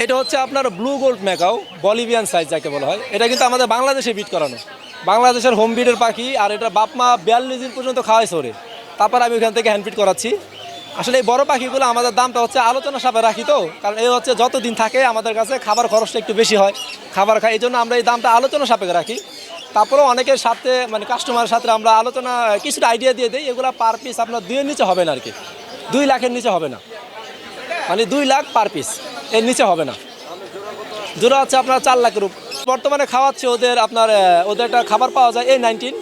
এটা হচ্ছে আপনার blue gold macaw, Bolivian size যাকে বলা হয়। এটা কিন্তু আমাদের বাংলাদেশে বিট করানো, বাংলাদেশের হোম বিটের পাখি। আর এটা বাপমা 42 দিন পর্যন্ত খাওয়াইছে ওরে, তারপর আমি ওখান থেকে হ্যান্ড ফিট করাচ্ছি। আসলে এই বড় পাখিগুলো আমাদের দামটা হচ্ছে আলোচনা সাপে রাখি, তো কারণ এই হচ্ছে যতদিন থাকে আমাদের কাছে খাবার খরচটা একটু বেশি হয়, খাবার খাই, এই জন্য আমরা এই দামটা আলোচনা সাপেক্ষে রাখি। তারপরেও অনেকের সাথে মানে কাস্টমারের সাথে আমরা আলোচনা কিছুটা আইডিয়া দিয়ে দিই। এগুলো পার পিস আপনার 2-এর নিচে হবে না আর কি, 2 লাখের নিচে হবে না, মানে 2 লাখ পার পিস, এর নিচে হবে না। জোড়া হচ্ছে আপনার 4 লাখের উপর। বর্তমানে খাওয়াচ্ছি ওদের আপনার ওদের একটা খাবার পাওয়া যায় A19,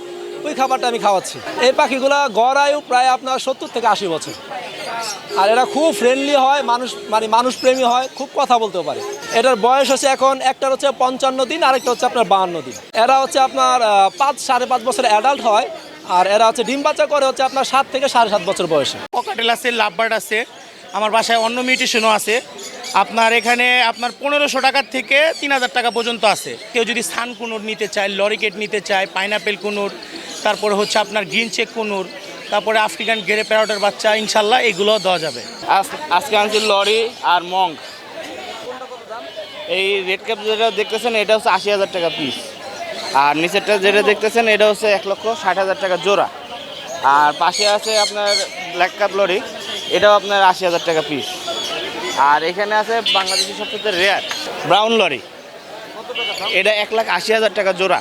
ওই খাবারটা আমি খাওয়াচ্ছি। এই পাখিগুলো গড় আয়ু প্রায় আপনার 70 থেকে 80 বছর। আর এরা খুব ফ্রেন্ডলি হয়, মানুষ প্রেমী হয়, খুব কথা বলতেও পারে। এটার বয়স হচ্ছে এখন একটার হচ্ছে 55 দিন, আরেকটা হচ্ছে আপনার 52 দিন। এরা হচ্ছে আপনার 5-5.5 বছর অ্যাডাল্ট হয়। আর এরা হচ্ছে ডিম বাচ্চা করে হচ্ছে আপনার 7 থেকে 7.5 বছর বয়সে। ককাটেল আছে, লাভবার্ড আছে, আমার বাসায় অন্য মিউটেশনও আছে। আপনার এখানে আপনার 1500 টাকার থেকে 3000 টাকা পর্যন্ত আছে। কেউ যদি সান কুনুর নিতে চায়, লরিকেট নিতে চায়, পাইনাপেল কুনুর, তারপরে হচ্ছে আপনার গ্রিন চেক কুনুর, তারপরে আফ্রিকান গেরে প্যারটের বাচ্চা, ইনশাল্লাহ এগুলো দেওয়া যাবে। আজকে আনছি লরি আর মঙ্ক। এই রেড ক্যাপ যেটা দেখতেছেন এটা হচ্ছে 80,000 টাকা পিস, আর নিচেরটা যেটা দেখতেছেন এটা হচ্ছে 1,60,000 টাকা জোড়া। আর পাশে আছে আপনার ব্ল্যাক ক্যাপ লরি, এটাও আপনার 80,000 টাকা পিস। আর এখানে আছে বাংলাদেশের সবচেয়ে রেয়ার ব্রাউন লরি, এটা 1,80,000 টাকা জোড়া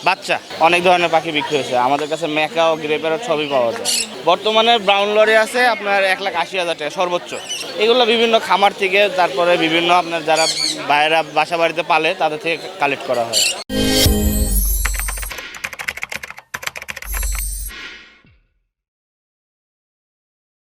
বাচ্চা। অনেক ধরনের পাখি বিক্রি হয়েছে আমাদের কাছে, ম্যাকাও গ্রে প্যারট সবই পাওয়া যায়। বর্তমানে ব্রাউন লরি আছে আপনার 1,80,000 টাকা সর্বোচ্চ। এগুলো বিভিন্ন খামার থেকে, তারপরে বিভিন্ন আপনার যারা বাইরে বাসা বাড়িতে পালে তাদের থেকে কালেক্ট করা হয়।